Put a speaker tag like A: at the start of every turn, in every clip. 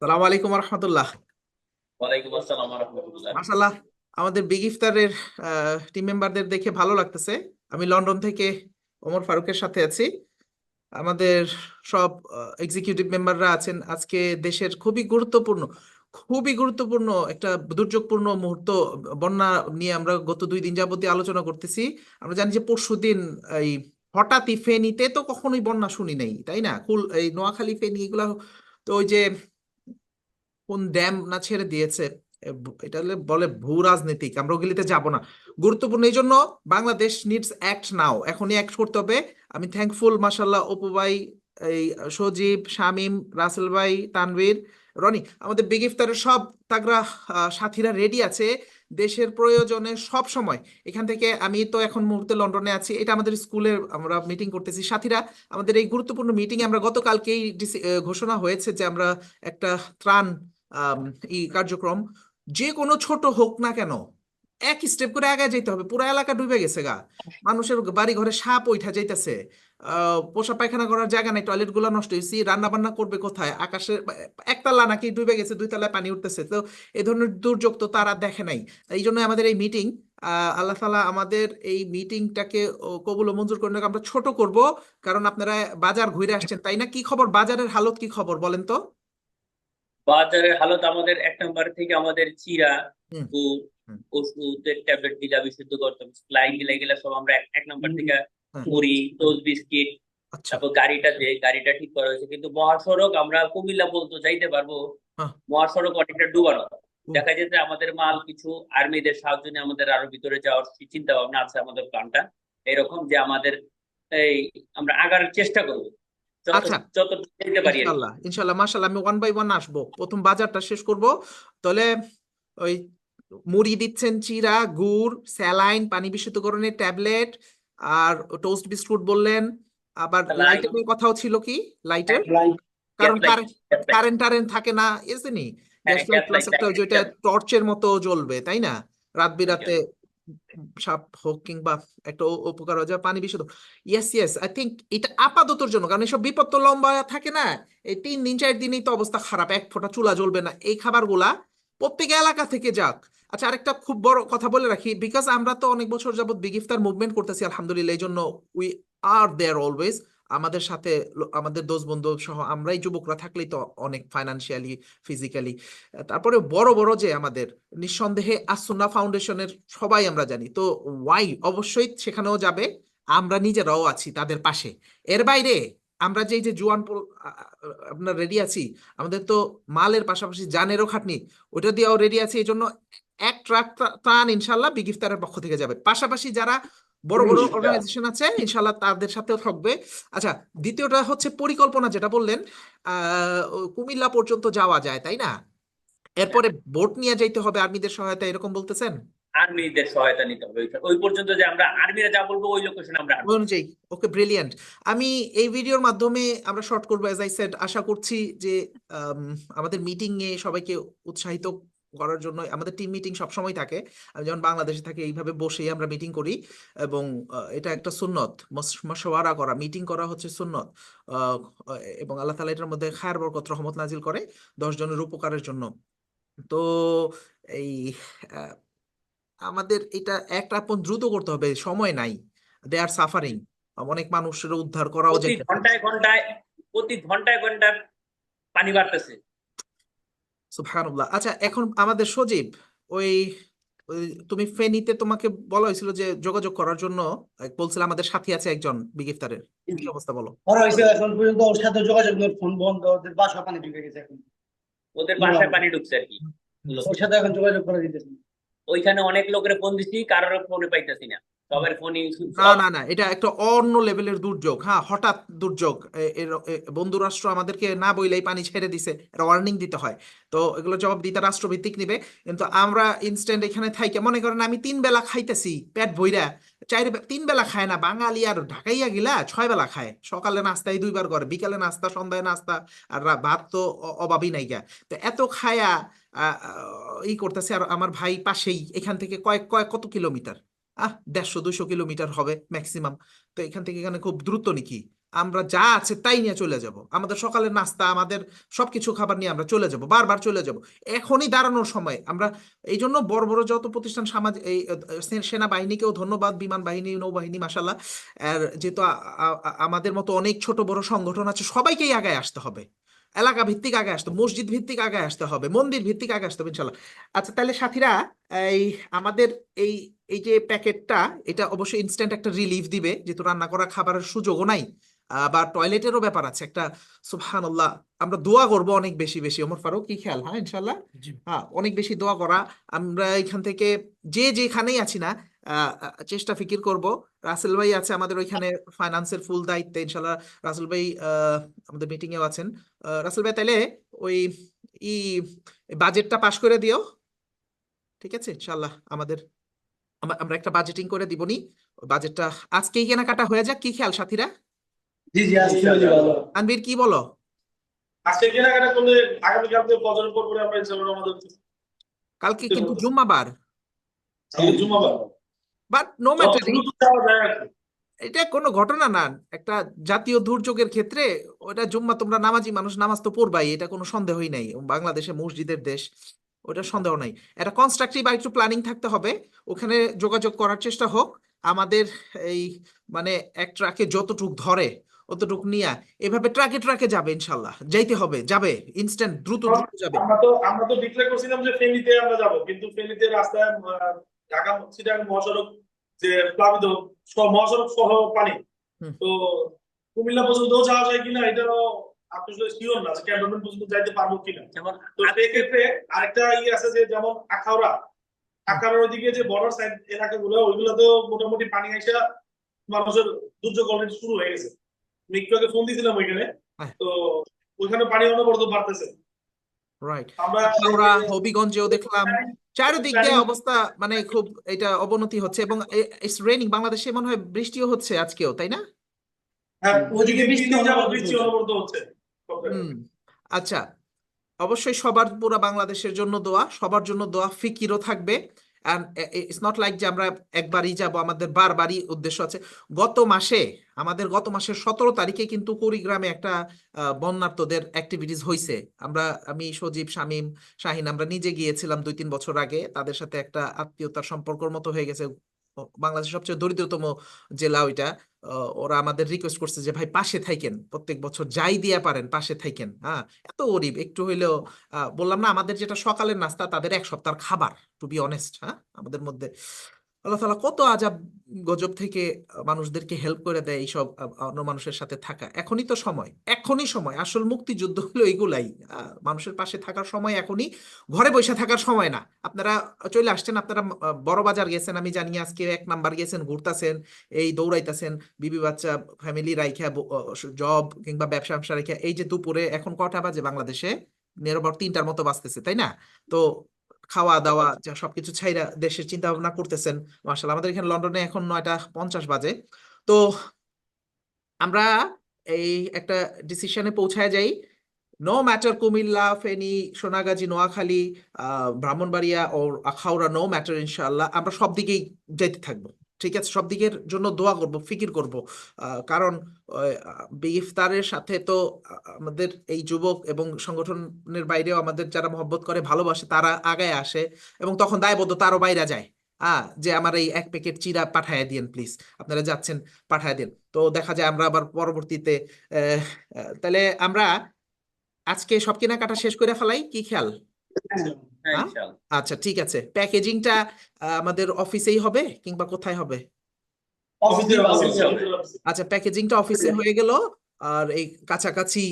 A: সালাম আলাইকুম রহমতুল্লাহ।
B: ওয়ালাইকুম আসসালাম ওয়া রাহমাতুল্লাহ।
A: মাশাল্লাহ, আমাদের বিগ ইফতারের টিম মেম্বারদের দেখে ভালো লাগতেছে। আমি লন্ডন থেকে ওমর ফারুকের সাথে আছি। আমাদের সব এক্সিকিউটিভ মেম্বাররা আছেন। আজকে দেশের খুবই গুরুত্বপূর্ণ একটা দুর্যোগপূর্ণ মুহূর্ত, বন্যা নিয়ে আমরা গত 2 দিন যাবতীয় আলোচনা করতেছি। আমরা জানি যে পরশুদিন এই হঠাৎই ফেনীতে তো কখনোই বন্যা শুনি নাই, তাই না? এই নোয়াখালী ফেনী এগুলা, তো ওই যে কোন ড্যাম না ছেড়ে দিয়েছে, এটা হলে বলে ভূ রাজনীতিক, আমরা ওগুলিতে যাব না। গুরুত্বপূর্ণ এই জন্য বাংলাদেশ নিডস অ্যাক্ট নাও, এখনই অ্যাক্ট করতে হবে। আমি থ্যাঙ্কফুল, মাসাল্লাহ, অপু ভাই, এই সজীব, শামীম, রাসেল ভাই, তানভীর, রনি, আমাদের বিগ ইফতারের সব তাগড়া সাথীরা রেডি আছে দেশের প্রয়োজনে সব সময়। এখান থেকে আমি তো এখন মুহূর্তে লন্ডনে আছি, এটা আমাদের স্কুলে আমরা মিটিং করতেছি সাথীরা। আমাদের এই গুরুত্বপূর্ণ মিটিং আমরা গতকালকেই ঘোষণা হয়েছে যে আমরা একটা ত্রাণ আম, এই কার্যক্রম, যে কোনো ছোট হোক না কেন, এক স্টেপ করে আগে যেতে হবে। পুরো এলাকা ডুবে গেছে গা, মানুষের বাড়ি ঘরে সাপ উঠা যাইতেছে, পোষা পায়খানা করার জায়গা নাই, টয়লেট গুলো নষ্ট হয়েছে, রান্না বান্না করবে কোথায়? আকাশে একতলা নাকি ডুবে গেছে, 2 তলায় পানি উঠতেছে। তো এই ধরনের দুর্যোগ তো তারা দেখে নাই। এই জন্য আমাদের এই মিটিং, আল্লাহ তাআলা আমাদের এই মিটিংটাকে কবুল ও মঞ্জুর করে নিক। আমরা ছোট করব, কারণ আপনারা বাজার ঘুরে আসছেন, তাই না? কি খবর, বাজারের হালত কি খবর বলেন তো?
B: বাজারের হালত আমাদের 1 নম্বর থেকে আমাদের চিড়া,
A: হুম।
B: গুড়,
A: হুম।
B: ওষুধের ট্যাবলেট দিলা, বিশুদ্ধ করতাম, স্লাইন দিলা, এগুলা সব আমরা এক নম্বর থেকে।
A: হ্যাঁ।
B: মুড়ি, টোস্ট বিস্কিট।
A: আচ্ছা।
B: তারপর গাড়িটা ঠিক করা হয়েছে, কিন্তু মহাসড়ক আমরা কুমিল্লা পর্যন্ত যাইতে পারবো।
A: হ্যাঁ।
B: মহাসড়ক অনেকটা ডুবানো।
A: উম,
B: দেখা যেতে আমাদের মাল কিছু আর্মিদের সাহায্য নিয়ে আমাদের আরো ভিতরে যাওয়ার চিন্তা ভাবনা আছে আমাদের প্ল্যানটা। এরকম যে আমাদের এই আমরা আগার চেষ্টা করবো যত
A: আচ্ছা।
B: যত যেতে পারি আর কি।
A: ইনশাল্লাহ, ইনশাল্লাহ, মাশাল্লাহ, আমি ওয়ান বাই ওয়ান আসবো, প্রথম বাজারটা শেষ করব। তাহলে ওই মুড়ি দিচ্ছেন, চিড়া, গুড়, স্যালাইন, পানি বিশুদ্ধকরণের ট্যাবলেট, আর টোস্ট বিস্কুট বললেন। আবার
B: লাইন,
A: লাইটের কথাও ছিল কি? লাইটের,
B: গ্যাস
A: কারণ
B: লাইট, গ্যাস লাইট।
A: কারেন্ট টারেন্ট থাকে না, এসেনি?
B: হ্যাঁ,
A: gas light
B: gas
A: plus
B: light
A: একটা ওই যেটা টর্চের মতো জ্বলবে, তাই না? রাত বিরাতে সাপ হোক কিংবা একটা উপকার হয়ে যায়, পানি বিশুদ্ধ। ইয়েস, ইয়েস, আই থিঙ্ক এটা আপাততর জন্য, কারণ এসব বিপদ তো লম্বা থাকে না। এই 3 দিন 4 দিনেই তো অবস্থা খারাপ, এক ফোঁটা চুলা জ্বলবে না। এই খাবারগুলা প্রত্যেক এলাকা থেকে যাক। আচ্ছা, আরেকটা খুব বড় কথা বলে রাখি, বিকজ আমরা তো অনেক বছর যাবত বিগ ইফতার মুভমেন্ট করতেছি, আলহামদুলিল্লাহ, এই জন্য উই আর দেয়ার অলওয়েজ। আমাদের সাথে আমাদের দোস্ত বন্ধু সহ আমরাই যুবকরা থাকলেই তো অনেক ফাইনান্সিয়ালি, ফিজিক্যালি, তারপরে বড় বড় যে আমাদের, নিঃসন্দেহে আসুন্না ফাউন্ডেশনের সবাই আমরা জানি তো। ওয়াই অবশ্যই সেখানেও যাবে, আমরা নিজেরাও আছি তাদের পাশে। এর বাইরে আমরা যে এই যে আপনার রেডি আছি, আমাদের তো মালের পাশাপাশি জানেরও খাটনি, ওটা দিয়েও রেডি আছি। এই জন্য এক ট্রাক ত্রাণ ইনশাল্লাহ বিগ ইফতারের পক্ষ থেকে যাবে, পাশাপাশি যারা বড় বড় অর্গানাইজেশন আছে ইনশাল্লাহ তাদের সাথেও থাকবে। আচ্ছা, দ্বিতীয়টা হচ্ছে পরিকল্পনা, যেটা বললেন কুমিল্লা পর্যন্ত যাওয়া যায়, তাই না? এরপরে বোট নিয়ে যাইতে হবে আর্মিদের সহায়তা, এরকম বলতেছেন?
B: আর্মিদের সহায়তা নিতে হবে। ওই পর্যন্ত যে আমরা আর্মিরা যা বলবো ওই লোকেশনে আমরা
A: ওই
B: আসবো।
A: অনুযায়ী। ওকে, ব্রিলিয়ান্ট। আমি এই ভিডিওর মাধ্যমে আমরা শর্ট করবো, এজ আই সেড, আশা করছি যে আম, আমাদের মিটিং এ সবাইকে উৎসাহিত করার জন্য, আমাদের টিম মিটিং সবসময় থাকে। আমি যখন বাংলাদেশে থাকি এইভাবে বসেই আমরা মিটিং করি, এবং এটা একটা সুন্নত, মশওয়ারা করা, মিটিং করা হচ্ছে সুন্নত। আহ, এবং আল্লাহ তাআলা এটার মধ্যে খায়ের বরকত রহমত নাজিল করে 10 জনের উপকারের জন্য। তো এই আহ, আমাদের এটা একটা আপন দ্রুত করতে হবে, সময় নাই, দে আর সাফারিং, অনেক মানুষের উদ্ধার করাও
B: প্রতি
A: যাইতেছে।
B: ঘন্টায় ঘন্টায় প্রতি ঘন্টায় ঘন্টায় পানি বাড়তেছে।
A: সুবহানাল্লাহ। আচ্ছা, এখন আমাদের সজীব, ওই ওই তুমি ফেনীতে, তোমাকে বলা হয়েছিল যে যোগাযোগ করার জন্য, বলছিল আমাদের সাথী আছে একজন বিগ ইফতারের, কি অবস্থা বলো?
C: ওরা হয়েছে এখন পর্যন্ত ওর সাথে যোগাযোগ নেই, ফোন বন্ধ, ওদের বাসা পানি ঢুকে গেছে এখন।
B: ওদের
C: কি
B: বাসায়
C: বলবো?
B: পানি ঢুকছে আর কি।
C: ওর
B: লোকে
C: সাথে এখন যোগাযোগ করে দিতেছি।
B: ওইখানে অনেক লোকের ফোন দিছি, কারোর ফোনে পাইতেছি না। সবার ফোনই সুইচ
A: না,
B: অফ।
A: না, না, এটা একটা অন্য লেভেলের দুর্যোগ, হ্যাঁ, হঠাৎ দুর্যোগ। বন্ধু রাষ্ট্র আমাদেরকে না বইলেই পানি ছেড়ে দিছে, এটা ওয়ার্নিং দিতে হয়। তো এগুলো জবাব দিতে রাষ্ট্রভিত্তিক নিবে। কিন্তু আমরা ইনস্ট্যান্ট এখানে থাইকে, মনে করেন আমি 3 বেলা খাইতেছি পেট ভইরা, 3 বেলা খায় না বাঙালি, আর ঢাকাইয়া গিলা 6 বেলা খায়, সকালে নাস্তায় 2 বার করে, বিকালে নাস্তা, সন্ধ্যায় নাস্তা, আর ভাত তো অভাবই নাই গা। তো এত খায়া ই করতেছে, আর আমার ভাই পাশেই, এখান থেকে কয়েক কয়েক কত কিলোমিটার, 150-200 কিলোমিটার হবে ম্যাক্সিমাম। তো এখান থেকে এখানে খুব দ্রুত নাকি? আমরা যা আছে তাই নিয়ে চলে যাব, আমাদের সকালের নাস্তা, আমাদের সবকিছু খাবার নিয়ে আমরা চলে যাব, বারবার চলে যাব। এখনই দাঁড়ানোর সময়। আমরা এই জন্য বড় বড় যত প্রতিষ্ঠান, সমাজ, এই সেনাবাহিনীকেও ধন্যবাদ, বিমান বাহিনী, নৌবাহিনী, মাসাল্লাহ। আর যেহেতু আমাদের মতো অনেক ছোট বড় সংগঠন আছে, সবাইকেই আগায় আসতে হবে, এলাকা ভিত্তিক আগে আসতে, মসজিদ ভিত্তিক আগে আসতে হবে, মন্দির ভিত্তিক আগে আসতে হবে, ইনশাল্লাহ। আচ্ছা, তাহলে সাথীরা, এই আমাদের এই এই যে প্যাকেটটা, এটা অবশ্যই ইনস্ট্যান্ট একটা রিলিফ দিবে, যেহেতু রান্না করা খাবারের সুযোগও নাই, বা টয়লেটেরও ব্যাপার আছে একটা। সুবহানাল্লাহ। আমরা দোয়া করব অনেক বেশি বেশি, ওমর ফারুক, কি খেয়াল? হ্যাঁ, ইনশাল্লাহ।
C: জি।
A: হ্যাঁ, অনেক বেশি দোয়া করা। আমরা এখান থেকে যে যেখানেই আছি না, চেষ্টা ফিকির করব। রাসেল ভাই আছে আমাদের ওইখানে ফাইন্যান্সের ফুল দায়িত্বে, ইনশাল্লাহ। রাসেল ভাই আমাদের মিটিং এও আছেন। রাসেল ভাই, তাইলে ওই ই বাজেটটা পাশ করে দিও, ঠিক আছে? ইনশাল্লাহ আমাদের আমরা একটা বাজেটিং করে দিবনি। বাজেটটা আজকেই কেনাকাটা হয়ে যাক, কি খেয়াল সাথীরা?
C: জি জি, আজকে হলে ভালো।
A: আনবির, কি বলো?
D: আজকে কেনাকাটা করলে আগামীকাল থেকে বছরের পর পরে আমরা ইনশাআল্লাহ আমাদের
A: কালকে কিন্তু জুম্মাবার,
D: জুম্মাবার
A: বাট নো
D: যত
A: ম্যাটার।
D: দ্রুত যাওয়া যায় আর কি।
A: এটা কোনো ঘটনা না, একটা জাতীয় দুর্যোগের ক্ষেত্রে ওটা জুম্মা, তোমরা নামাজি মানুষ, নামাজ তো পড়বাই, এটা কোনো সন্দেহই নাই। বাংলাদেশে মসজিদের দেশ, ওটা সন্দেহ নাই। এটা কনস্ট্রাকটিভ আর একটু প্ল্যানিং থাকতে হবে, ওখানে যোগাযোগ করার চেষ্টা হোক আমাদের। এই মানে এক ট্রাকে যতটুক ধরে অতটুক নিয়ে এভাবে ট্রাকে ট্রাকে যাবে, ইনশাল্লাহ যাইতে হবে, যাবে, ইনস্ট্যান্ট, দ্রুত দ্রুত যাবে।
D: আমরা তো ডিক্লেয়ার করছিলাম যে ফেনীতে আমরা যাব, কিন্তু ফেনীতে রাস্তায় ঢাকা চিটাগাং মহাসড়ক যে প্লাবিত, মহাসড়ক সহ পানি।
A: হুম।
D: তো কুমিল্লা পর্যন্ত যাওয়া যায় কিনা এটাও আসলে শিওর না, যে ক্যান্টনমেন্ট পর্যন্ত যাইতে পারবো কিনা।
B: যেমন
D: তো সেক্ষেত্রে আরেকটা আছে যে, যেমন আখাউড়ার ওইদিকে যে বর্ডার সাইড এলাকাগুলো, ওইগুলোতেও মোটামুটি পানি এসে মানুষের দুর্যোগ অলরেডি শুরু হয়ে গেছে। আমি একটু আগে ফোন দিয়েছিলাম ওইখানে,
A: হ্যাঁ।
D: তো ওইখানে পানি অনবরত বাড়তেছে।
A: রাইট।
D: আমরা
A: আমরা হবিগঞ্জেও দেখলাম, চারিদিক দিয়ে অবস্থা মানে খুব এটা অবনতি হচ্ছে, এবং ইটস রেনিং। বাংলাদেশে মনে হয় বৃষ্টিও হচ্ছে আজকেও, তাই না?
D: হ্যাঁ,
C: ওদিকে
D: ওদিকে
C: বৃষ্টি
D: বৃষ্টি অনবরত হচ্ছে সব জায়গায়।
A: হুম। আচ্ছা, অবশ্যই সবার, পুরো বাংলাদেশের জন্য দোয়া, সবার জন্য দোয়া, ফিকিরও থাকবে। ইটস নট লাইক যে আমরা একবারই যাব, আমাদের বারবারই উদ্দেশ্য আছে। গত মাসের 17 তারিখে কিন্তু কুড়িগ্রামে একটা বন্যার্তদের অ্যাক্টিভিটিস হয়েছে। আমি, সজীব, শামীম, শাহিন, আমরা নিজে গিয়েছিলাম 2-3 বছর আগে, তাদের সাথে একটা আত্মীয়তার সম্পর্কের মতো হয়ে গেছে। বাংলাদেশের সবচেয়ে দরিদ্রতম জেলা ওইটা। ওরা আমাদের রিকোয়েস্ট করছে যে ভাই পাশে থাকেন, প্রত্যেক বছর যাই দিয়া পারেন পাশে থাকেন। হ্যাঁ, এত গরিব, একটু হইলেও বললাম না, আমাদের যেটা সকালের নাস্তা তাদের এক সপ্তাহের খাবার, টু বি অনেস্ট। হ্যাঁ, আমাদের মধ্যে আল্লাহ তাআলা কত আজাব গজব থেকে মানুষদেরকে হেল্প করে দেয়। এইসব অন্য মানুষের সাথে থাকা, এখনই সময়, আসল মুক্তিযুদ্ধ হলো এগুলাই। মানুষের পাশে থাকার সময় এখনই, ঘরে বসে থাকার সময় না। আপনারা চলে আসছেন, আপনারা বড় বাজার গেছেন, আমি জানি, আজকে 1 নাম্বার গেছেন, ঘুরতাছেন, এই দৌড়াইতাছেন, বিবি বাচ্চা ফ্যামিলি রাইখা, জব কিংবা ব্যবসা ব্যবসা রেখা, এই যে দুপুরে এখন কটা বাজে বাংলাদেশে, নিরবর 3টার মতো বাজতেছে, তাই না? তো খাওয়া দাওয়া যা সবকিছু ছাইরা দেশের চিন্তা ভাবনা করতেছেন। মার্শাল, আমাদের এখানে লন্ডনে এখন 9টা 50 বাজে। তো আমরা এই একটা ডিসিশনে পৌঁছায় যাই। নো ম্যাটার কুমিল্লা, ফেনী, সোনাগাজী, নোয়াখালী, ব্রাহ্মণবাড়িয়া ও আখাউড়া, নো ম্যাটার, ইনশাআল্লাহ আমরা সব দিকেই যেতে থাকবো। ঠিক আছে, সব দিকের জন্য দোয়া করব, ফিকির করব। কারণ ইফতারের সাথে তো আমাদের এই যুবক এবং সংগঠনের বাইরেও আমাদের যারা মহব্বত করে, ভালোবাসে, তারা আগায় আসে, এবং তখন দায়বদ্ধতা আরো বাইরে যায়। যে আমার এই 1 প্যাকেট চিড়া পাঠায় দিন প্লিজ, আপনারা যাচ্ছেন, পাঠায় দিন। তো দেখা যায় আমরা আবার পরবর্তীতে তাহলে আমরা আজকে সব কেনাকাটা শেষ করে ফেলাই, কি খেয়াল?
B: হ্যাঁ,
A: হ্যাঁ,
B: ইনশাআল্লাহ।
A: আচ্ছা, ঠিক আছে। প্যাকেজিংটা আমাদের অফিসেই হবে, কিংবা কোথায় হবে?
C: অফিসে ভালো।
A: আচ্ছা, প্যাকেজিংটা অফিসে হয়ে গেল। আর এই কাছাকাছি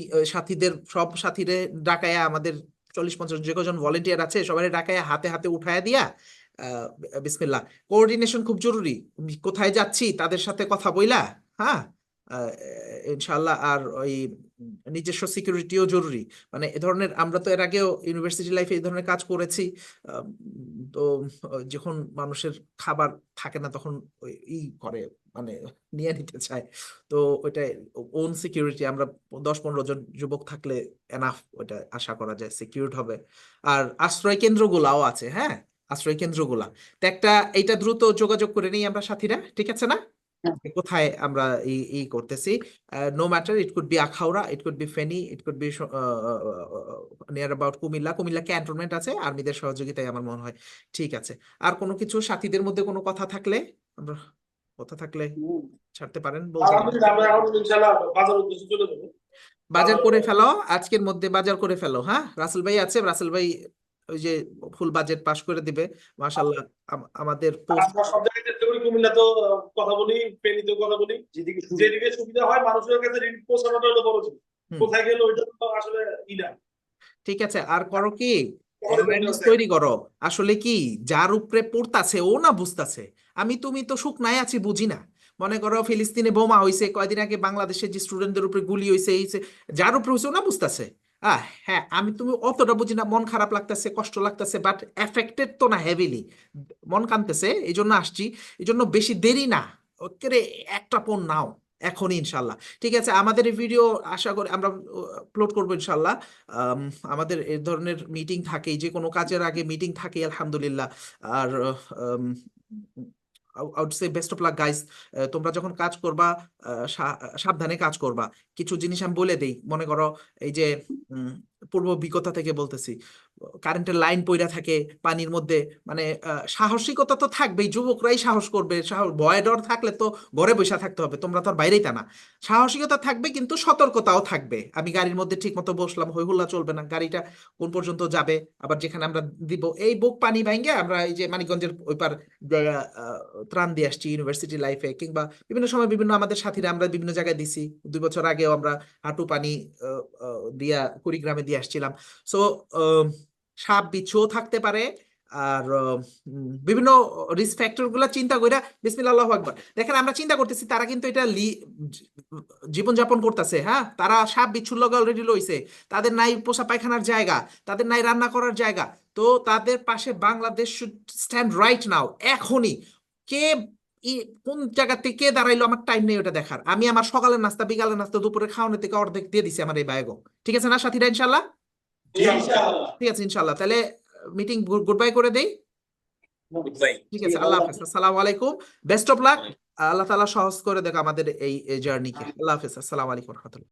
A: সব সাথীদের ডাকায়া, আমাদের 40-50 যে কজন ভলেন্টিয়ার আছে সবাই ডাকায়া হাতে হাতে উঠায়া দিয়া, আহ, বিসমিল্লাহ। কোঅর্ডিনেশন খুব জরুরি, কোথায় যাচ্ছি তাদের সাথে কথা বইলা। হ্যাঁ, আহ, ইনশাআল্লাহ। আর ওই নিজস্ব সিকিউরিটিও জরুরি। মানে এ ধরনের, আমরা তো এর আগেও ইউনিভার্সিটি লাইফে এই ধরনের কাজ করেছি। তো যখন মানুষের খাবার থাকে না, তখন করে, মানে নিয়ে নিতে চায়। তো ওইটা ওন সিকিউরিটি, আমরা 10-15 জন যুবক থাকলে এনাফ, ওইটা আশা করা যায় সিকিউরড হবে। আর আশ্রয় কেন্দ্রগুলাও আছে, হ্যাঁ, আশ্রয় কেন্দ্রগুলা তো একটা, এইটা দ্রুত যোগাযোগ করে নিই আমরা সাথীরা, ঠিক আছে না? কোথায় আমরা এই করতেছি। No matter, it could be Akhaura, it could be Feni, it could be near about Comilla cantonment আছে, আর্মিদের সহযোগিতায় আমার মনে হয় ঠিক আছে। আর কোনো কিছু সাথীদের মধ্যে কোনো কথা থাকলে আমরা কথা থাকলে ছাড়তে পারেন, বলতে পারেন।
D: আলহামদুলিল্লাহ আমরা এখন ইনশাআল্লাহ বাজার উদ্দেশ্যে চলে যাবো।
A: বাজার করে ফেলো, আজকের মধ্যে বাজার করে ফেলো। হ্যাঁ, রাসেল ভাই আছে, রাসেল ভাই ওই যে ফুল বাজেট পাস করে দিবে মাশাআল্লাহ। আমাদের
D: আর
A: পোস্ট
D: আমরা সব জায়গায় চেষ্টা করি, কুমিল্লা তো কথা বলি, ফেনীতেও কথা বলি, যেদিকে সুবিধা হয় মানুষের কাছে রিলিফ পৌঁছানোটা হলো বড় জিনিস।
A: হুম।
D: কোথায় গেলে ওইটা তো আসলে না।
A: ঠিক আছে। আর করো কি,
D: তখন
A: অ্যাওয়ারনেস তৈরি করো। আসলে কি, যার উপরে পড়তাছে ও না বুঝতাছে। তুমি তো শুকনায় আছি বুঝি না। মনে করো ফিলিস্তিনে বোমা হইছে কয়দিন আগে, বাংলাদেশের যে স্টুডেন্টদের উপরে গুলি হইছে, যার উপরে হইছে ও না বুঝতাছে। হ্যাঁ, তুমি অতটা বুঝি না, মন খারাপ লাগতেছে, কষ্ট লাগতেছে, বাট এফেক্টেড তো না হেভিলি, মন কাঁদতেছে, এই জন্য আসছি। এই জন্য বেশি দেরি না, ওকে একটা ফোন নাও এখনই ইনশাল্লাহ। ঠিক আছে, আমাদের এই ভিডিও আশা করি আমরা আপলোড করবো ইনশাল্লাহ। আম, আমাদের এই ধরনের মিটিং থাকেই, যে কোনো কাজের আগে মিটিং থাকেই আলহামদুলিল্লাহ। আর আউট সে বেস্ট অফ লাক গাইস। তোমরা যখন কাজ করবা সাবধানে কাজ করবা। কিছু জিনিস আমি বলে দেই, মনে করো এই যে পূর্ব অভিজ্ঞতা থেকে বলতেছি, কারেন্টের লাইন পইরা থাকে পানির মধ্যে, মানে সাহসিকতা তো থাকবেই, যুবকরাই সাহস করবে। ভয় ডর থাকলে তো ঘরে বসে থাকতে হবে, তোমরা তো আর বাইরেই তা না। সাহসিকতা থাকবে কিন্তু সতর্কতাও থাকবে। আমি গাড়ির মধ্যে ঠিক মতো বসলাম, হই হুল্লা চলবে না, গাড়িটা কোন পর্যন্ত যাবে, আবার যেখানে আমরা দিব এই বুক পানি ভাঙ্গে আমরা এই যে মানিকগঞ্জের ওই পার ত্রাণ দিয়ে আসছি ইউনিভার্সিটি লাইফে, কিংবা বিভিন্ন সময় বিভিন্ন আমাদের সাথীরা আমরা বিভিন্ন জায়গায় দিছি। 2 বছর আগেও আমরা হাঁটু পানি দিয়া কুড়িগ্রামে দিয়ে আসছিলাম। সো সাপ বিচ্ছুও থাকতে পারে। আর বিভিন্ন রিস্ক ফ্যাক্টর গুলা চিন্তা কইরা বিসমিল্লাহ আল্লাহু আকবার। দেখেন আমরা চিন্তা করতেছি, তারা কিন্তু এটা জীবনযাপন করতেছে। হ্যাঁ, তারা সাপ বিচ্ছুর লগে অলরেডি লইছে, তাদের নাই পোষা পায়খানার জায়গা, তাদের নাই রান্না করার জায়গা। তো তাদের পাশে Bangladesh should stand right now, এখনই। কে কোন জায়গা থেকে কে দাঁড়াইলো আমার টাইম নেই ওটা দেখার। আমি আমার সকালের নাস্তা, বিকালের নাস্তা, দুপুরে খাওয়ানোর থেকে অর্ধেক দিয়ে দিছি আমার এই বায়গো। ঠিক আছে না সাথীরা, ইনশাল্লাহ?
D: ইনশাআল্লাহ।
A: ঠিক আছে ইনশাল্লাহ, তাহলে মিটিং গুড বাই করে দেই।
B: ভাই
A: ঠিক আছে, আল্লাহ হাফেজ, আসসালামু আলাইকুম, বেস্ট অফ লাক। আল্লাহ তাআলা সহজ করে দেখ আমাদের এই জার্নিকে। আল্লাহ হাফেজ, আসসালামু আলাইকুম রহমতুল্লাহ।